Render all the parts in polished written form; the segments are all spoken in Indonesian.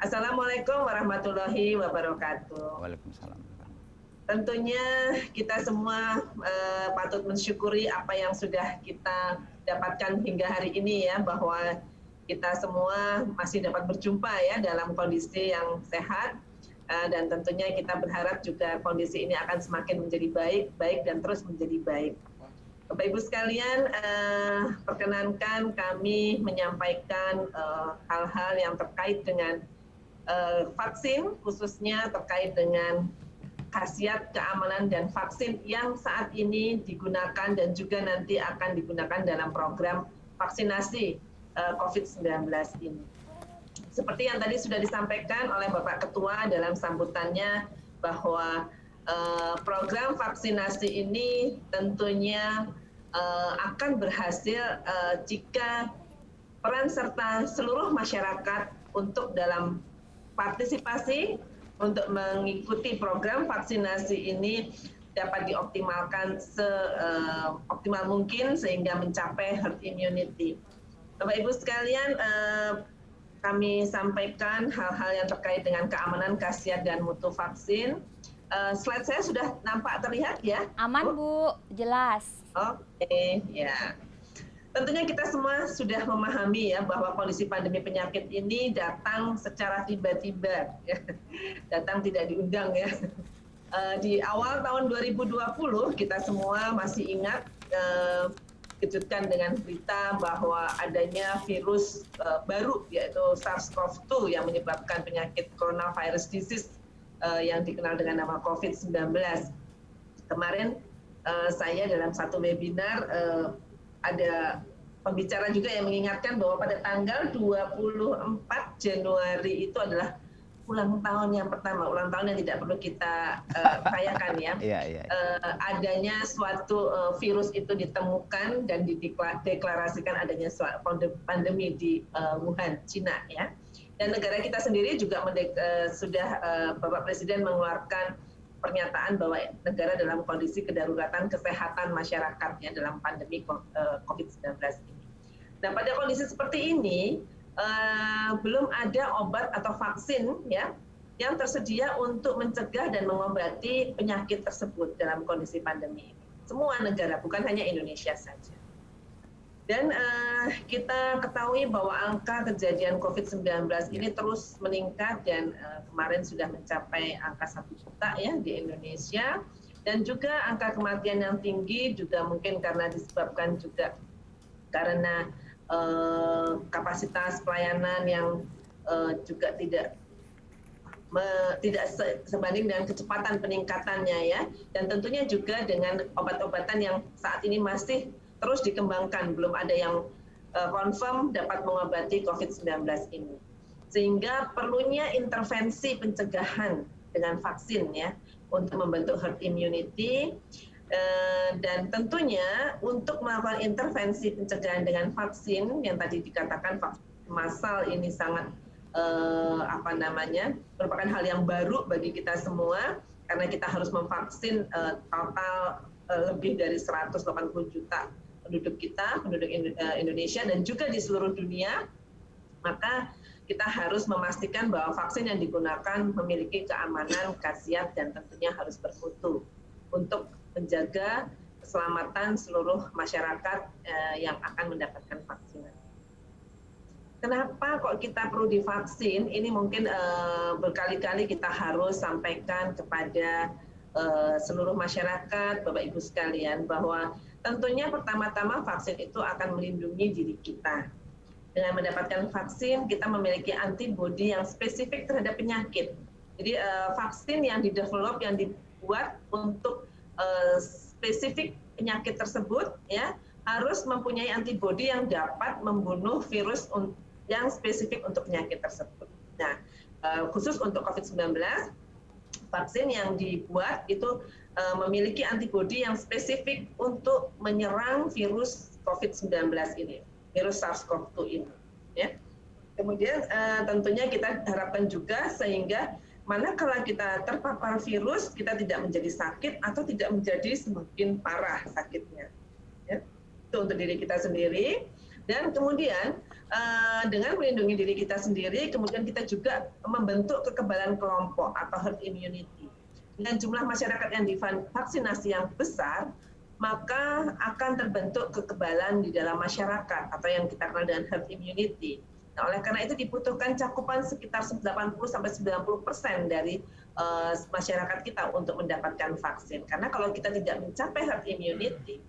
Assalamualaikum warahmatullahi wabarakatuh. Waalaikumsalam. Tentunya kita semua patut mensyukuri apa yang sudah kita dapatkan hingga hari ini ya, bahwa kita semua masih dapat berjumpa ya dalam kondisi yang sehat, dan tentunya kita berharap juga kondisi ini akan semakin menjadi baik dan terus menjadi baik. Bapak Ibu sekalian, perkenankan kami menyampaikan hal-hal yang terkait dengan vaksin, khususnya terkait dengan khasiat, keamanan, dan vaksin yang saat ini digunakan dan juga nanti akan digunakan dalam program vaksinasi COVID-19 ini. Seperti yang tadi sudah disampaikan oleh Bapak Ketua dalam sambutannya, bahwa program vaksinasi ini tentunya akan berhasil jika peran serta seluruh masyarakat untuk dalam partisipasi untuk mengikuti program vaksinasi ini dapat dioptimalkan seoptimal mungkin sehingga mencapai herd immunity. Bapak Ibu sekalian, kami sampaikan hal-hal yang terkait dengan keamanan, khasiat, dan mutu vaksin. Slide saya sudah nampak terlihat ya? Aman Bu, jelas. Oke, ya. Tentunya kita semua sudah memahami ya bahwa kondisi pandemi penyakit ini datang secara tiba-tiba, ya. Datang tidak diundang ya. Di awal tahun 2020 kita semua masih ingat dikejutkan dengan berita bahwa adanya virus baru yaitu SARS-CoV-2 yang menyebabkan penyakit coronavirus disease yang dikenal dengan nama COVID-19. Kemarin saya dalam satu webinar ada pembicara juga yang mengingatkan bahwa pada tanggal 24 Januari itu adalah ulang tahun yang pertama, ulang tahun yang tidak perlu kita rayakan ya. Adanya suatu virus itu ditemukan dan dideklarasikan adanya suatu pandemi di Wuhan, Cina ya. Dan negara kita sendiri juga sudah Bapak Presiden mengeluarkan pernyataan bahwa negara dalam kondisi kedaruratan kesehatan masyarakatnya dalam pandemi COVID-19 ini. Nah, pada kondisi seperti ini belum ada obat atau vaksin ya yang tersedia untuk mencegah dan mengobati penyakit tersebut dalam kondisi pandemi ini. Semua negara, bukan hanya Indonesia saja. Dan kita ketahui bahwa angka kejadian COVID-19 ini terus meningkat dan kemarin sudah mencapai angka 1 juta ya di Indonesia, dan juga angka kematian yang tinggi juga mungkin karena disebabkan juga karena kapasitas pelayanan yang juga tidak sebanding dengan kecepatan peningkatannya ya, dan tentunya juga dengan obat-obatan yang saat ini masih terus dikembangkan, belum ada yang confirm dapat mengobati COVID-19 ini. Sehingga perlunya intervensi pencegahan dengan vaksin ya, untuk membentuk herd immunity, dan tentunya untuk melakukan intervensi pencegahan dengan vaksin, yang tadi dikatakan vaksin massal ini sangat merupakan hal yang baru bagi kita semua, karena kita harus memvaksin total lebih dari 180 juta penduduk kita, penduduk Indonesia dan juga di seluruh dunia. Maka kita harus memastikan bahwa vaksin yang digunakan memiliki keamanan, khasiat, dan tentunya harus bermutu untuk menjaga keselamatan seluruh masyarakat yang akan mendapatkan vaksinasi. Kenapa kok kita perlu divaksin? Ini mungkin berkali-kali kita harus sampaikan kepada seluruh masyarakat, Bapak Ibu sekalian, bahwa tentunya pertama-tama vaksin itu akan melindungi diri kita. Dengan mendapatkan vaksin, kita memiliki antibodi yang spesifik terhadap penyakit. Jadi vaksin yang didevelop, yang dibuat untuk spesifik penyakit tersebut, ya harus mempunyai antibodi yang dapat membunuh virus yang spesifik untuk penyakit tersebut. Nah, khusus untuk COVID-19, vaksin yang dibuat itu memiliki antibodi yang spesifik untuk menyerang virus COVID-19 ini, virus SARS-CoV-2 ini. Ya. Kemudian tentunya kita harapkan juga sehingga manakala kita terpapar virus, kita tidak menjadi sakit atau tidak menjadi semakin parah sakitnya. Ya. Itu untuk diri kita sendiri. Dan kemudian dengan melindungi diri kita sendiri, kemudian kita juga membentuk kekebalan kelompok atau herd immunity. Dengan jumlah masyarakat yang divaksinasi yang besar, maka akan terbentuk kekebalan di dalam masyarakat atau yang kita kenal dengan herd immunity. Nah, oleh karena itu dibutuhkan cakupan sekitar 80-90% dari masyarakat kita untuk mendapatkan vaksin. Karena kalau kita tidak mencapai herd immunity,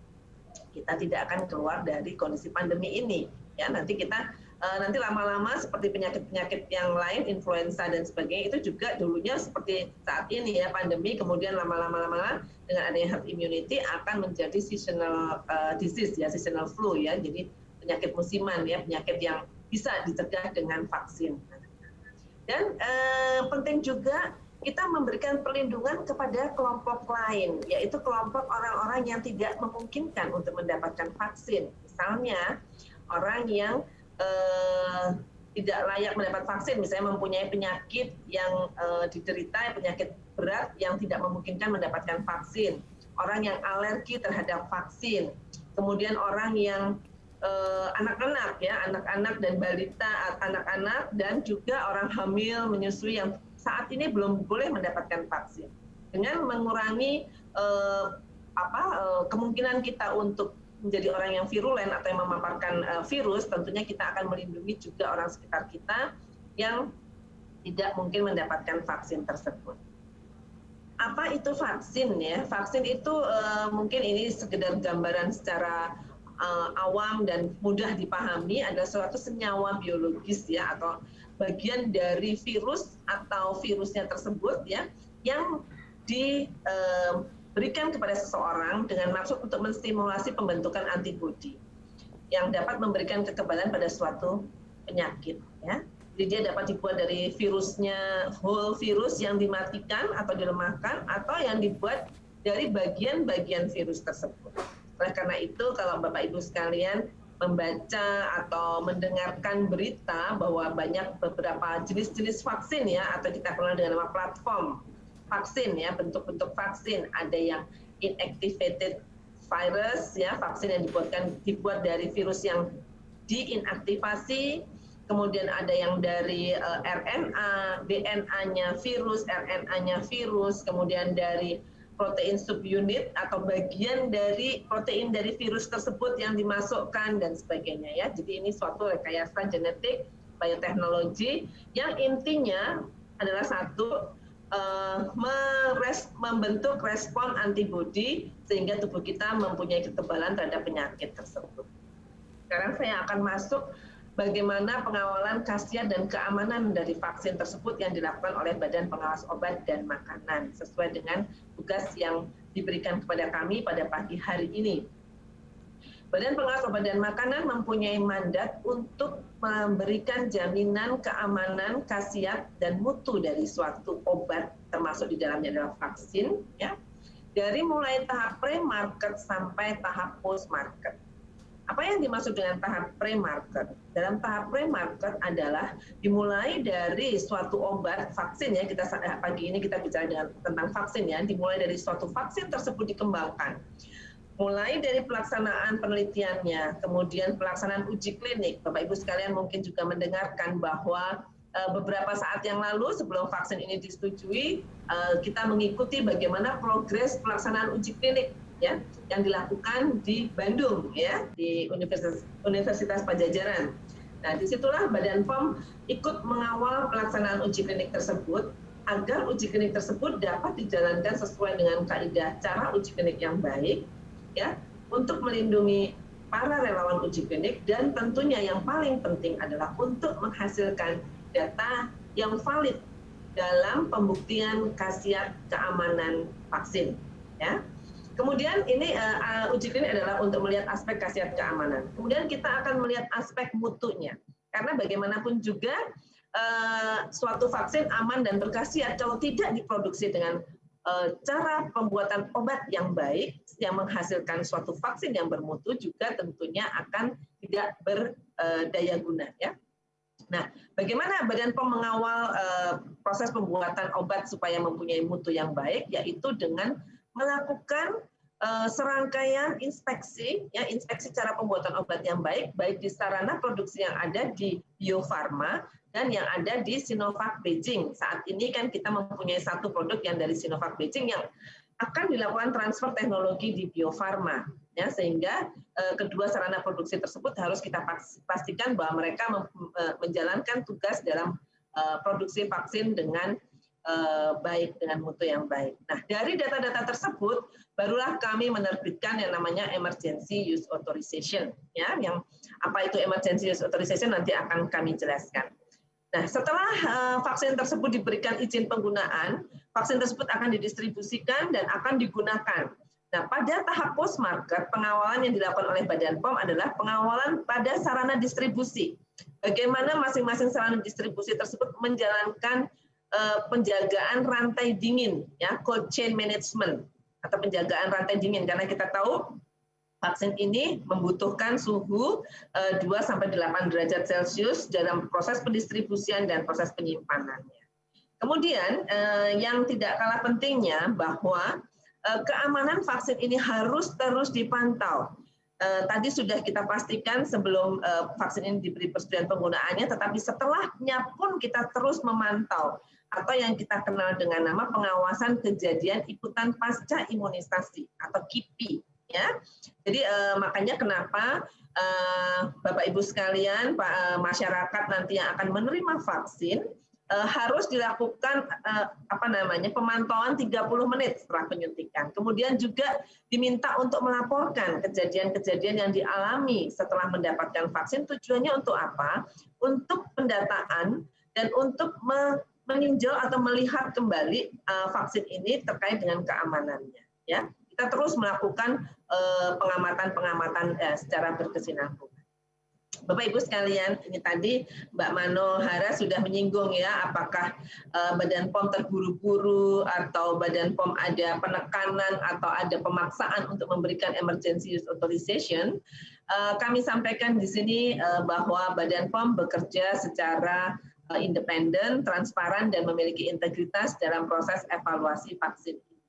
kita tidak akan keluar dari kondisi pandemi ini. Ya, nanti kita nanti lama-lama seperti penyakit-penyakit yang lain, influenza dan sebagainya, itu juga dulunya seperti saat ini ya, pandemi, kemudian lama-lama dengan adanya herd immunity akan menjadi seasonal disease ya, seasonal flu ya, jadi penyakit musiman ya, penyakit yang bisa dicegah dengan vaksin. Dan penting juga kita memberikan perlindungan kepada kelompok lain, yaitu kelompok orang-orang yang tidak memungkinkan untuk mendapatkan vaksin. Misalnya orang yang tidak layak mendapat vaksin, misalnya mempunyai penyakit yang diderita, penyakit berat yang tidak memungkinkan mendapatkan vaksin, orang yang alergi terhadap vaksin, kemudian orang yang anak-anak ya, anak-anak dan balita, anak-anak dan juga orang hamil menyusui yang saat ini belum boleh mendapatkan vaksin. Dengan mengurangi kemungkinan kita untuk menjadi orang yang virulen atau yang memaparkan virus, tentunya kita akan melindungi juga orang sekitar kita yang tidak mungkin mendapatkan vaksin tersebut. Apa itu vaksin ya? Vaksin itu mungkin ini sekedar gambaran secara awam dan mudah dipahami, adalah suatu senyawa biologis ya, atau bagian dari virus atau virusnya tersebut ya, yang diberikan kepada seseorang dengan maksud untuk menstimulasi pembentukan antibodi yang dapat memberikan kekebalan pada suatu penyakit ya. Jadi dia dapat dibuat dari virusnya, whole virus yang dimatikan atau dilemahkan, atau yang dibuat dari bagian-bagian virus tersebut. Oleh karena itu, kalau Bapak Ibu sekalian membaca atau mendengarkan berita bahwa banyak beberapa jenis-jenis vaksin ya, atau kita kenal dengan nama platform vaksin ya, bentuk-bentuk vaksin, ada yang inactivated virus ya, vaksin yang dibuat dari virus yang diinaktivasi, kemudian ada yang dari RNA, DNA-nya virus, RNA-nya virus, kemudian dari protein subunit atau bagian dari protein dari virus tersebut yang dimasukkan dan sebagainya ya. Jadi ini suatu rekayasa genetik bioteknologi yang intinya adalah satu, membentuk respon antibodi sehingga tubuh kita mempunyai kekebalan terhadap penyakit tersebut. Sekarang saya akan masuk bagaimana pengawalan khasiat dan keamanan dari vaksin tersebut yang dilakukan oleh Badan Pengawas Obat dan Makanan sesuai dengan tugas yang diberikan kepada kami pada pagi hari ini. Badan Pengawas Obat dan Makanan mempunyai mandat untuk memberikan jaminan keamanan, khasiat, dan mutu dari suatu obat, termasuk di dalamnya adalah vaksin, ya, dari mulai tahap pre-market sampai tahap post-market. Apa yang dimaksud dengan tahap pre-market? Dalam tahap pre-market adalah dimulai dari suatu obat vaksin ya, kita pagi ini kita bicara tentang vaksin ya, dimulai dari suatu vaksin tersebut dikembangkan. Mulai dari pelaksanaan penelitiannya, kemudian pelaksanaan uji klinik. Bapak Ibu sekalian mungkin juga mendengarkan bahwa beberapa saat yang lalu sebelum vaksin ini disetujui, kita mengikuti bagaimana progres pelaksanaan uji klinik ya yang dilakukan di Bandung ya, di Universitas Padjadjaran. Nah, disitulah Badan POM ikut mengawal pelaksanaan uji klinik tersebut agar uji klinik tersebut dapat dijalankan sesuai dengan kaidah cara uji klinik yang baik ya, untuk melindungi para relawan uji klinik, dan tentunya yang paling penting adalah untuk menghasilkan data yang valid dalam pembuktian khasiat keamanan vaksin ya. Kemudian ini uji klinik adalah untuk melihat aspek khasiat keamanan. Kemudian kita akan melihat aspek mutunya. Karena bagaimanapun juga suatu vaksin aman dan berkhasiat kalau tidak diproduksi dengan cara pembuatan obat yang baik yang menghasilkan suatu vaksin yang bermutu, juga tentunya akan tidak berdaya guna ya. Nah, bagaimana Badan POM mengawal proses pembuatan obat supaya mempunyai mutu yang baik, yaitu dengan melakukan serangkaian inspeksi, ya inspeksi cara pembuatan obat yang baik di sarana produksi yang ada di Bio Farma dan yang ada di Sinovac Beijing. Saat ini kan kita mempunyai satu produk yang dari Sinovac Beijing yang akan dilakukan transfer teknologi di Bio Farma, ya sehingga kedua sarana produksi tersebut harus kita pastikan bahwa mereka menjalankan tugas dalam produksi vaksin dengan baik, dengan mutu yang baik. Nah, dari data-data tersebut barulah kami menerbitkan yang namanya Emergency Use Authorization, ya, yang apa itu Emergency Use Authorization nanti akan kami jelaskan. Nah, setelah vaksin tersebut diberikan izin penggunaan, vaksin tersebut akan didistribusikan dan akan digunakan. Nah, pada tahap post-market, pengawalan yang dilakukan oleh Badan POM adalah pengawalan pada sarana distribusi. Bagaimana masing-masing sarana distribusi tersebut menjalankan penjagaan rantai dingin, ya, cold chain management, atau penjagaan rantai dingin, karena kita tahu vaksin ini membutuhkan suhu 2-8 derajat Celcius dalam proses pendistribusian dan proses penyimpanannya. Kemudian yang tidak kalah pentingnya bahwa keamanan vaksin ini harus terus dipantau. Tadi sudah kita pastikan sebelum vaksin ini diberi persetujuan penggunaannya, tetapi setelahnya pun kita terus memantau atau yang kita kenal dengan nama pengawasan kejadian ikutan pasca imunisasi atau KIPI. Ya, jadi makanya kenapa Bapak Ibu sekalian, masyarakat nanti yang akan menerima vaksin harus dilakukan pemantauan 30 menit setelah penyuntikan. Kemudian juga diminta untuk melaporkan kejadian-kejadian yang dialami setelah mendapatkan vaksin. Tujuannya untuk apa? Untuk pendataan dan untuk meninjau atau melihat kembali vaksin ini terkait dengan keamanannya. Ya, kita terus melakukan pengamatan secara berkesinambungan. Bapak Ibu sekalian, ini tadi Mbak Manohara sudah menyinggung ya, apakah Badan POM terburu-buru atau Badan POM ada penekanan atau ada pemaksaan untuk memberikan emergency use authorization. Kami sampaikan di sini bahwa Badan POM bekerja secara independen, transparan, dan memiliki integritas dalam proses evaluasi vaksin ini.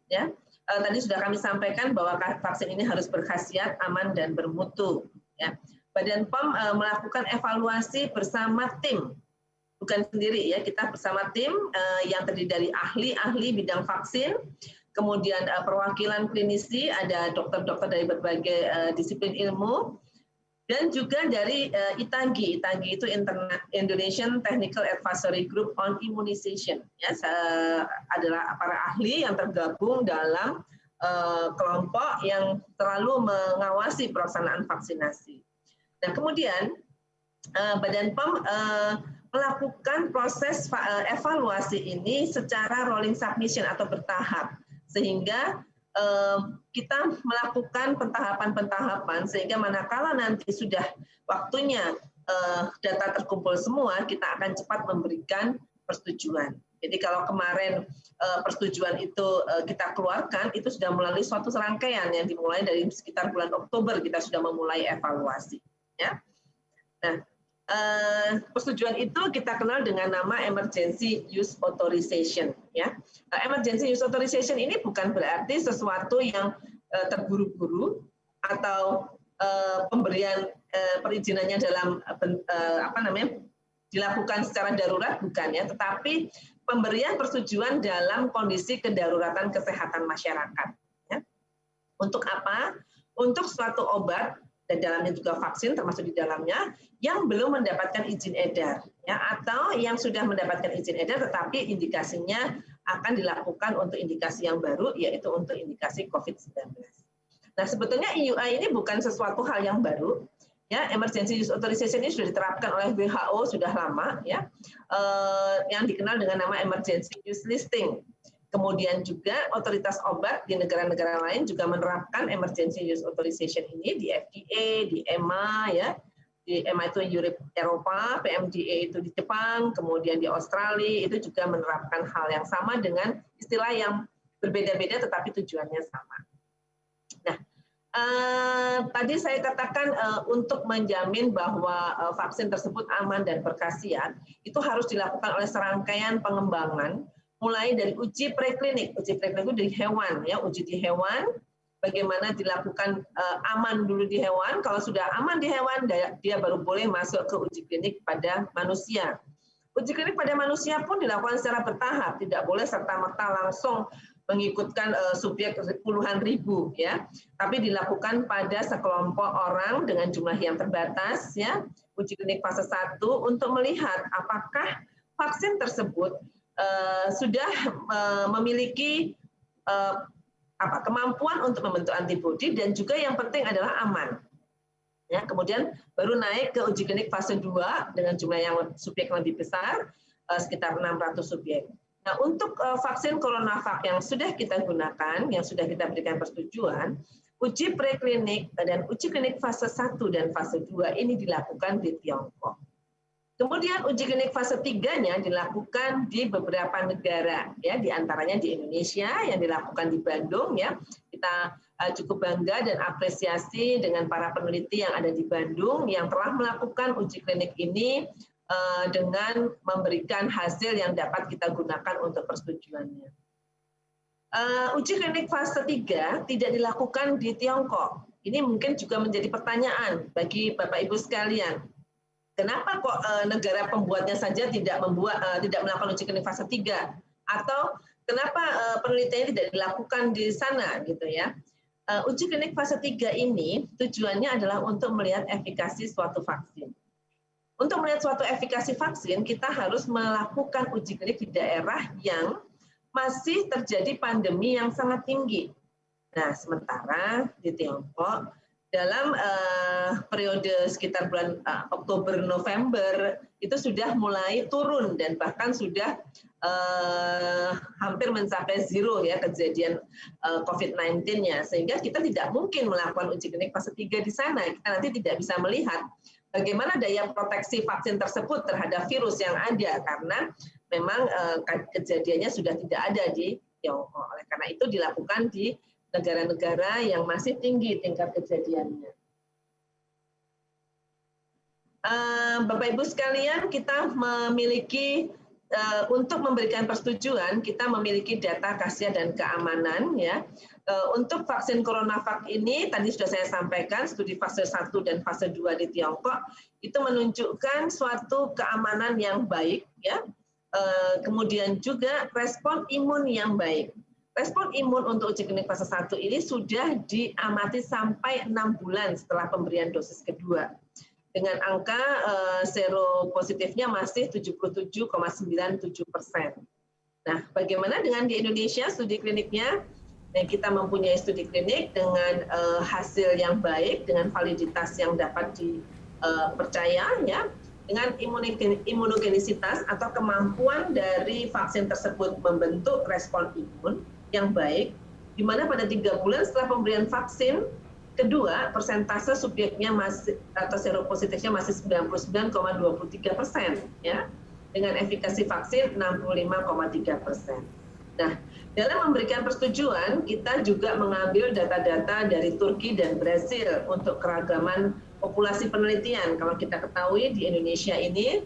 Ya, tadi sudah kami sampaikan bahwa vaksin ini harus berkhasiat, aman, dan bermutu. Ya. Badan POM melakukan evaluasi bersama tim, bukan sendiri ya, kita bersama tim yang terdiri dari ahli-ahli bidang vaksin, kemudian perwakilan klinisi, ada dokter-dokter dari berbagai disiplin ilmu, dan juga dari ITAGI. ITAGI itu Indonesian Technical Advisory Group on Immunization. Ya, adalah para ahli yang tergabung dalam kelompok yang selalu mengawasi pelaksanaan vaksinasi. Nah, kemudian Badan POM melakukan proses evaluasi ini secara rolling submission atau bertahap, sehingga kita melakukan pentahapan-pentahapan sehingga manakala nanti sudah waktunya data terkumpul semua, kita akan cepat memberikan persetujuan. Jadi kalau kemarin persetujuan itu kita keluarkan, itu sudah melalui suatu serangkaian yang dimulai dari sekitar bulan Oktober kita sudah memulai evaluasi. Ya. Nah, persetujuan itu kita kenal dengan nama Emergency Use Authorization. Ya. Emergency Use Authorization ini bukan berarti sesuatu yang terburu-buru atau pemberian perizinannya dalam dilakukan secara darurat, bukan ya, tetapi pemberian persetujuan dalam kondisi kedaruratan kesehatan masyarakat. Ya. Untuk apa? Untuk suatu obat, dan dalamnya juga vaksin termasuk di dalamnya, yang belum mendapatkan izin edar, ya, atau yang sudah mendapatkan izin edar tetapi indikasinya akan dilakukan untuk indikasi yang baru, yaitu untuk indikasi COVID-19. Nah, sebetulnya EUA ini bukan sesuatu hal yang baru. Ya, emergency use authorization ini sudah diterapkan oleh WHO sudah lama, ya, yang dikenal dengan nama emergency use listing. Kemudian juga otoritas obat di negara-negara lain juga menerapkan emergency use authorization ini di FDA, di EMA, ya, di EMA itu Eropa, PMDA itu di Jepang, kemudian di Australia itu juga menerapkan hal yang sama dengan istilah yang berbeda-beda tetapi tujuannya sama. Nah, tadi saya katakan untuk menjamin bahwa vaksin tersebut aman dan berkhasiat, itu harus dilakukan oleh serangkaian pengembangan, mulai dari uji preklinik. Uji preklinik itu di hewan, ya, uji di hewan, bagaimana dilakukan aman dulu di hewan. Kalau sudah aman di hewan, dia baru boleh masuk ke uji klinik pada manusia. Uji klinik pada manusia pun dilakukan secara bertahap, tidak boleh serta-merta langsung mengikutkan subjek puluhan ribu, ya, tapi dilakukan pada sekelompok orang dengan jumlah yang terbatas, ya, uji klinik fase 1 untuk melihat apakah vaksin tersebut sudah memiliki kemampuan untuk membentuk antibodi dan juga yang penting adalah aman. Ya, kemudian baru naik ke uji klinik fase 2 dengan jumlah yang subjek lebih besar, sekitar 600 subjek. Nah, untuk vaksin CoronaVac yang sudah kita gunakan, yang sudah kita berikan persetujuan, uji preklinik dan uji klinik fase 1 dan fase 2 ini dilakukan di Tiongkok. Kemudian uji klinik fase 3-nya dilakukan di beberapa negara, ya, di antaranya di Indonesia yang dilakukan di Bandung, ya. Kita cukup bangga dan apresiasi dengan para peneliti yang ada di Bandung yang telah melakukan uji klinik ini dengan memberikan hasil yang dapat kita gunakan untuk persetujuannya. Uji klinik fase 3 tidak dilakukan di Tiongkok. Ini mungkin juga menjadi pertanyaan bagi Bapak Ibu sekalian. Kenapa kok negara pembuatnya saja tidak melakukan uji klinik fase 3? Atau kenapa penelitiannya tidak dilakukan di sana gitu ya? Uji klinik fase 3 ini tujuannya adalah untuk melihat efikasi suatu vaksin. Untuk melihat suatu efikasi vaksin, kita harus melakukan uji klinik di daerah yang masih terjadi pandemi yang sangat tinggi. Nah, sementara di Tiongkok, dalam periode sekitar bulan Oktober-November, itu sudah mulai turun dan bahkan sudah hampir mencapai zero ya kejadian COVID-19-nya. Sehingga kita tidak mungkin melakukan uji klinik fase 3 di sana. Kita nanti tidak bisa melihat bagaimana daya proteksi vaksin tersebut terhadap virus yang ada, karena memang kejadiannya sudah tidak ada di Tiongkok. Oleh karena itu dilakukan di negara-negara yang masih tinggi tingkat kejadiannya. Bapak Ibu sekalian, kita memiliki untuk memberikan persetujuan, kita memiliki data khasiat dan keamanan, ya. Untuk vaksin CoronaVac ini, tadi sudah saya sampaikan, studi fase 1 dan fase 2 di Tiongkok, itu menunjukkan suatu keamanan yang baik, ya. Kemudian juga respon imun yang baik. Respon imun untuk uji klinik fase 1 ini sudah diamati sampai 6 bulan setelah pemberian dosis kedua. Dengan angka seropositifnya masih 77,97%. Nah, bagaimana dengan di Indonesia studi kliniknya? Nah, kita mempunyai studi klinik dengan hasil yang baik, dengan validitas yang dapat dipercaya, ya, dengan imunogenisitas atau kemampuan dari vaksin tersebut membentuk respon imun yang baik, di mana pada 3 bulan setelah pemberian vaksin kedua, persentase subjeknya masih atau seropositifnya masih 99,23%, ya, dengan efikasi vaksin 65,3%. Nah, dalam memberikan persetujuan, kita juga mengambil data-data dari Turki dan Brasil untuk keragaman populasi penelitian. Kalau kita ketahui di Indonesia ini,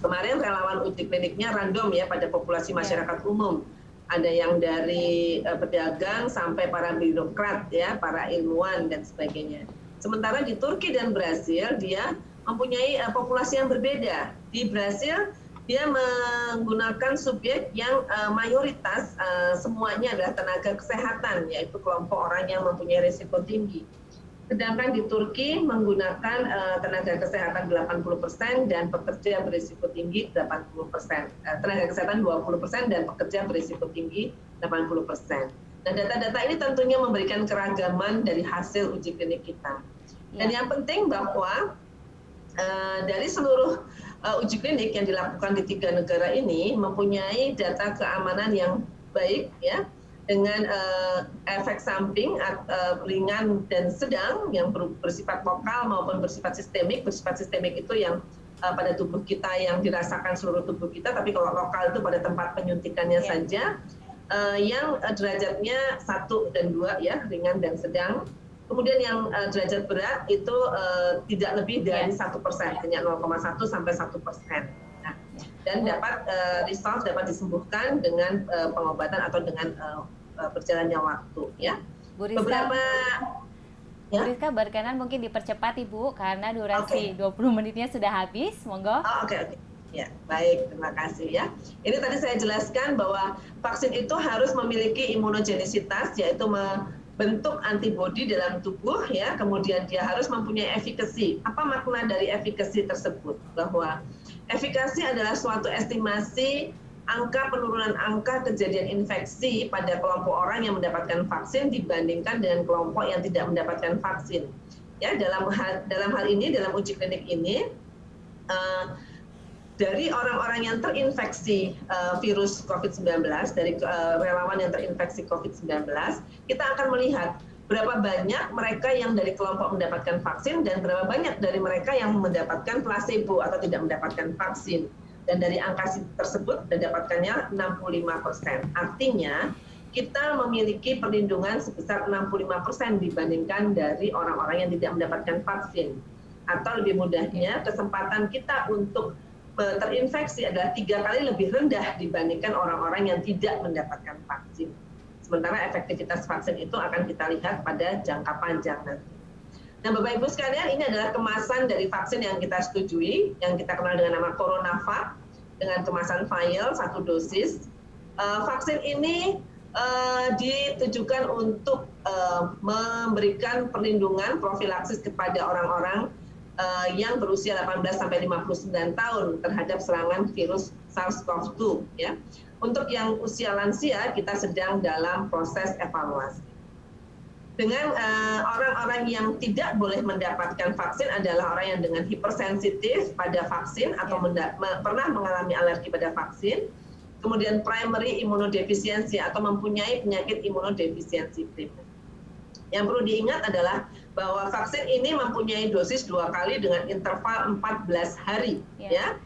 kemarin relawan uji kliniknya random ya pada populasi masyarakat umum. Ada yang dari pedagang sampai para birokrat, ya, para ilmuwan dan sebagainya. Sementara di Turki dan Brasil dia mempunyai populasi yang berbeda. Di Brasil dia menggunakan subjek yang mayoritas semuanya adalah tenaga kesehatan, yaitu kelompok orang yang mempunyai risiko tinggi. Sedangkan di Turki menggunakan tenaga kesehatan 80% dan pekerja berisiko tinggi 80%. Tenaga kesehatan 20% dan pekerja berisiko tinggi 80%. Nah, data-data ini tentunya memberikan keragaman dari hasil uji klinik kita. Dan yang penting bahwa dari seluruh uji klinik yang dilakukan di 3 negara ini mempunyai data keamanan yang baik, ya, dengan efek samping ringan dan sedang yang bersifat lokal maupun bersifat sistemik. Bersifat sistemik itu yang pada tubuh kita yang dirasakan seluruh tubuh kita, tapi kalau lokal itu pada tempat penyuntikannya saja, yang derajatnya 1 dan 2, ya, ringan dan sedang. Kemudian yang derajat berat itu tidak lebih dari 1%, hanya 0,1 sampai 1%. Nah, dan dapat result dapat disembuhkan dengan pengobatan atau dengan berjalannya waktu, ya. Bu Rizka, beberapa Bu Rizka berkenan mungkin dipercepat Ibu karena durasi 20 menitnya sudah habis. Monggo. Oke. Ya, baik, terima kasih ya. Ini tadi saya jelaskan bahwa vaksin itu harus memiliki imunogenisitas, yaitu membentuk antibodi dalam tubuh ya, kemudian dia harus mempunyai efikasi. Apa makna dari efikasi tersebut? Bahwa efikasi adalah suatu estimasi angka penurunan angka kejadian infeksi pada kelompok orang yang mendapatkan vaksin dibandingkan dengan kelompok yang tidak mendapatkan vaksin. Ya, dalam hal ini, dalam uji klinik ini, dari orang-orang yang terinfeksi virus COVID-19, dari relawan yang terinfeksi COVID-19, kita akan melihat berapa banyak mereka yang dari kelompok mendapatkan vaksin dan berapa banyak dari mereka yang mendapatkan placebo atau tidak mendapatkan vaksin. Dan dari angka tersebut mendapatkannya 65%. Artinya kita memiliki perlindungan sebesar 65% dibandingkan dari orang-orang yang tidak mendapatkan vaksin. Atau lebih mudahnya, kesempatan kita untuk terinfeksi adalah 3 kali lebih rendah dibandingkan orang-orang yang tidak mendapatkan vaksin. Sementara efektivitas vaksin itu akan kita lihat pada jangka panjang nanti. Nah, Bapak Ibu sekalian, ini adalah kemasan dari vaksin yang kita setujui, yang kita kenal dengan nama CoronaVac, dengan kemasan vial 1 dosis. Vaksin ini ditujukan untuk memberikan perlindungan profilaksis kepada orang-orang yang berusia 18 sampai 59 tahun terhadap serangan virus SARS-CoV-2 ya. Untuk yang usia lansia kita sedang dalam proses evaluasi. Dengan orang-orang yang tidak boleh mendapatkan vaksin adalah orang yang dengan hipersensitif pada vaksin atau pernah mengalami alergi pada vaksin, kemudian primary immunodefisiency atau mempunyai penyakit imunodefisiensi primer. Yang perlu diingat adalah bahwa vaksin ini mempunyai dosis 2 kali dengan interval 14 hari. Ya.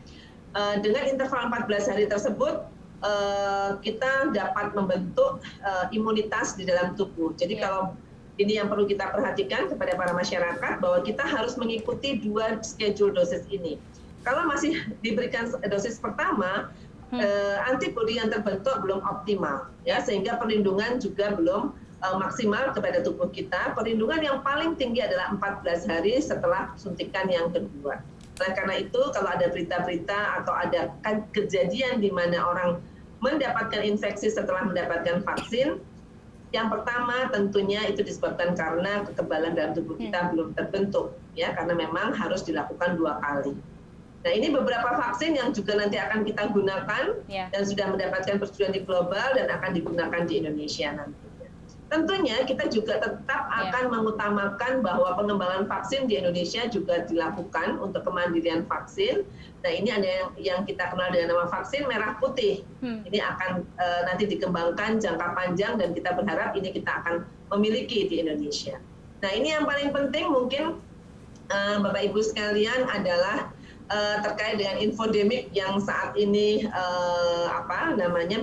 Dengan interval 14 hari tersebut, kita dapat membentuk imunitas di dalam tubuh. Jadi kalau ini yang perlu kita perhatikan kepada para masyarakat, bahwa kita harus mengikuti 2 schedule dosis ini. Kalau masih diberikan dosis pertama, antibodi yang terbentuk belum optimal, ya, sehingga perlindungan juga belum maksimal kepada tubuh kita. Perlindungan yang paling tinggi adalah 14 hari setelah suntikan yang kedua. Oleh karena itu, kalau ada berita-berita atau ada kejadian di mana orang mendapatkan infeksi setelah mendapatkan vaksin, yang pertama tentunya itu disebabkan karena kekebalan dalam tubuh kita belum terbentuk, ya, karena memang harus dilakukan 2 kali. Nah, ini beberapa vaksin yang juga nanti akan kita gunakan dan sudah mendapatkan persetujuan di global dan akan digunakan di Indonesia nanti. Tentunya kita juga tetap akan mengutamakan bahwa pengembangan vaksin di Indonesia juga dilakukan untuk kemandirian vaksin. Nah, ini ada yang kita kenal dengan nama vaksin merah putih. Ini akan nanti dikembangkan jangka panjang dan kita berharap ini kita akan memiliki di Indonesia. Nah, ini yang paling penting mungkin Bapak Ibu sekalian adalah terkait dengan infodemik yang saat ini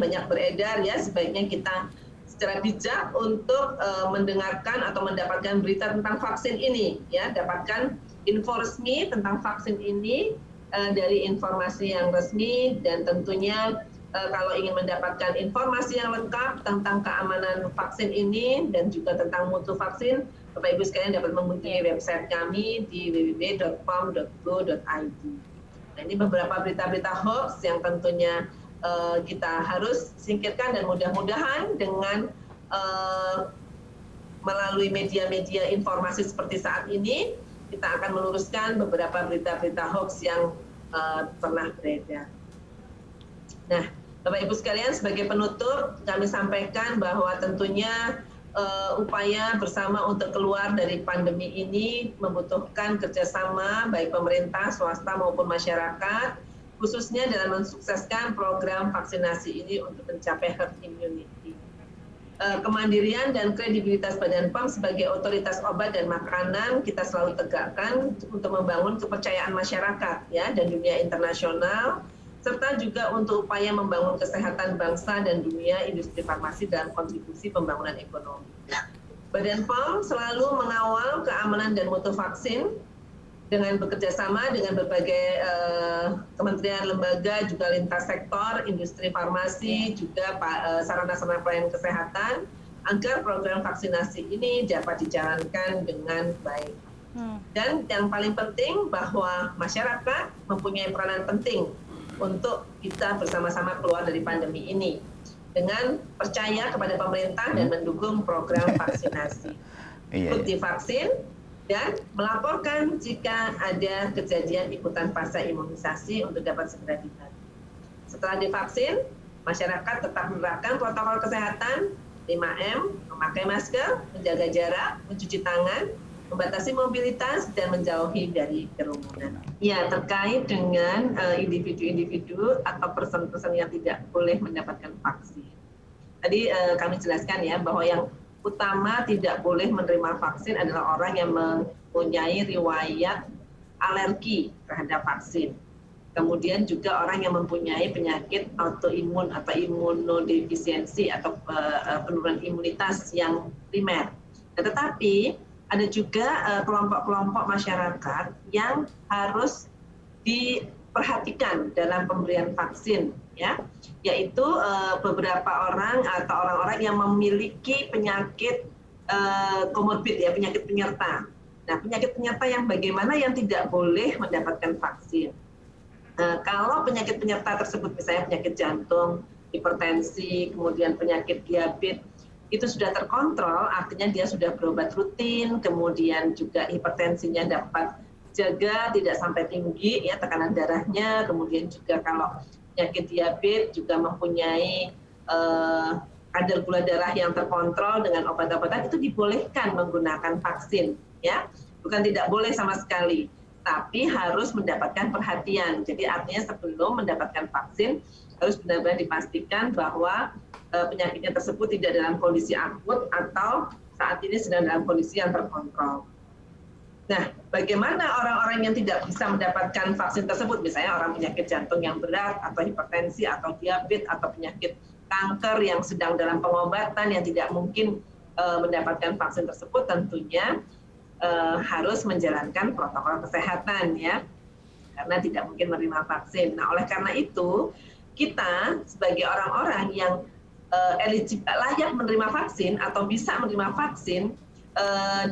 banyak beredar, ya, sebaiknya kita secara bijak untuk mendengarkan atau mendapatkan berita tentang vaksin ini, ya, dapatkan info resmi tentang vaksin ini dari informasi yang resmi, dan tentunya kalau ingin mendapatkan informasi yang lengkap tentang keamanan vaksin ini dan juga tentang mutu vaksin, Bapak Ibu sekalian dapat mengunjungi website kami di www.pom.go.id. Nah, ini beberapa berita-berita hoax yang tentunya kita harus singkirkan, dan mudah-mudahan dengan melalui media-media informasi seperti saat ini kita akan meluruskan beberapa berita-berita hoax yang pernah beredar. Nah, Bapak Ibu sekalian, sebagai penutup kami sampaikan bahwa tentunya upaya bersama untuk keluar dari pandemi ini membutuhkan kerjasama baik pemerintah, swasta maupun masyarakat, khususnya dalam mensukseskan program vaksinasi ini untuk mencapai herd immunity. Kemandirian dan kredibilitas Badan POM sebagai otoritas obat dan makanan kita selalu tegakkan untuk membangun kepercayaan masyarakat, ya, dan dunia internasional, serta juga untuk upaya membangun kesehatan bangsa dan dunia industri farmasi dalam kontribusi pembangunan ekonomi. Badan POM selalu mengawal keamanan dan mutu vaksin dengan bekerja sama dengan berbagai kementerian, lembaga, juga lintas sektor, industri farmasi, juga sarana-sarana pelayanan kesehatan, agar program vaksinasi ini dapat dijalankan dengan baik. Dan yang paling penting bahwa masyarakat mempunyai peranan penting untuk kita bersama-sama keluar dari pandemi ini dengan percaya kepada pemerintah dan mendukung program vaksinasi. Ikut divaksin dan melaporkan jika ada kejadian ikutan fase imunisasi untuk dapat segera dibantu. Setelah divaksin, masyarakat tetap menerapkan protokol kesehatan 5M, memakai masker, menjaga jarak, mencuci tangan, membatasi mobilitas, dan menjauhi dari kerumunan. Ya, terkait dengan individu-individu atau person-person yang tidak boleh mendapatkan vaksin. Tadi kami jelaskan ya bahwa yang utama tidak boleh menerima vaksin adalah orang yang mempunyai riwayat alergi terhadap vaksin. Kemudian juga orang yang mempunyai penyakit autoimun atau imunodefisiensi atau penurunan imunitas yang primer. Tetapi ada juga kelompok-kelompok masyarakat yang harus diperhatikan dalam pemberian vaksin, ya, yaitu beberapa orang atau orang-orang yang memiliki penyakit komorbid, ya, penyakit penyerta. Nah, penyakit penyerta yang bagaimana yang tidak boleh mendapatkan vaksin. Kalau penyakit penyerta tersebut misalnya penyakit jantung, hipertensi, kemudian penyakit diabetes, itu sudah terkontrol, artinya dia sudah berobat rutin, kemudian juga hipertensinya dapat jaga, tidak sampai tinggi, ya, tekanan darahnya, kemudian juga kalau penyakit diabetes juga mempunyai kadar gula darah yang terkontrol dengan obat-obatan, itu dibolehkan menggunakan vaksin, ya, bukan tidak boleh sama sekali. Tapi harus mendapatkan perhatian. Jadi artinya sebelum mendapatkan vaksin harus benar-benar dipastikan bahwa penyakitnya tersebut tidak dalam kondisi akut atau saat ini sedang dalam kondisi yang terkontrol. Nah, bagaimana orang-orang yang tidak bisa mendapatkan vaksin tersebut, misalnya orang penyakit jantung yang berat atau hipertensi atau diabetes atau penyakit kanker yang sedang dalam pengobatan yang tidak mungkin mendapatkan vaksin tersebut, tentunya harus menjalankan protokol kesehatan, ya, karena tidak mungkin menerima vaksin. Nah, oleh karena itu kita sebagai orang-orang yang layak menerima vaksin atau bisa menerima vaksin,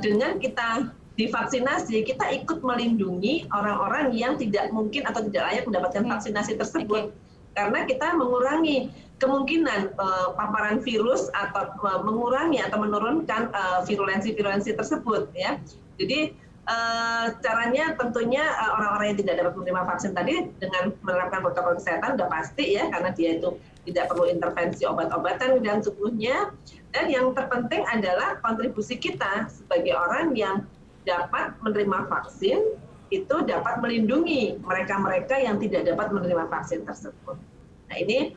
dengan kita divaksinasi, kita ikut melindungi orang-orang yang tidak mungkin atau tidak layak mendapatkan vaksinasi tersebut. Karena kita mengurangi kemungkinan paparan virus atau mengurangi atau menurunkan virulensi tersebut, ya. Jadi caranya tentunya orang-orang yang tidak dapat menerima vaksin tadi dengan menerapkan protokol kesehatan sudah pasti, ya, karena dia itu tidak perlu intervensi obat-obatan dalam tubuhnya. Dan yang terpenting adalah kontribusi kita sebagai orang yang dapat menerima vaksin itu dapat melindungi mereka-mereka yang tidak dapat menerima vaksin tersebut. Nah, ini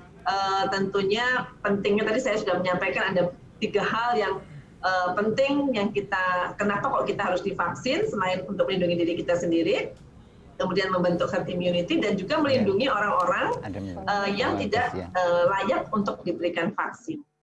tentunya pentingnya, tadi saya sudah menyampaikan ada 3 hal yang penting yang kenapa kok kita harus divaksin, selain untuk melindungi diri kita sendiri, kemudian membentuk herd immunity, dan juga melindungi orang-orang yang tidak layak untuk diberikan vaksin.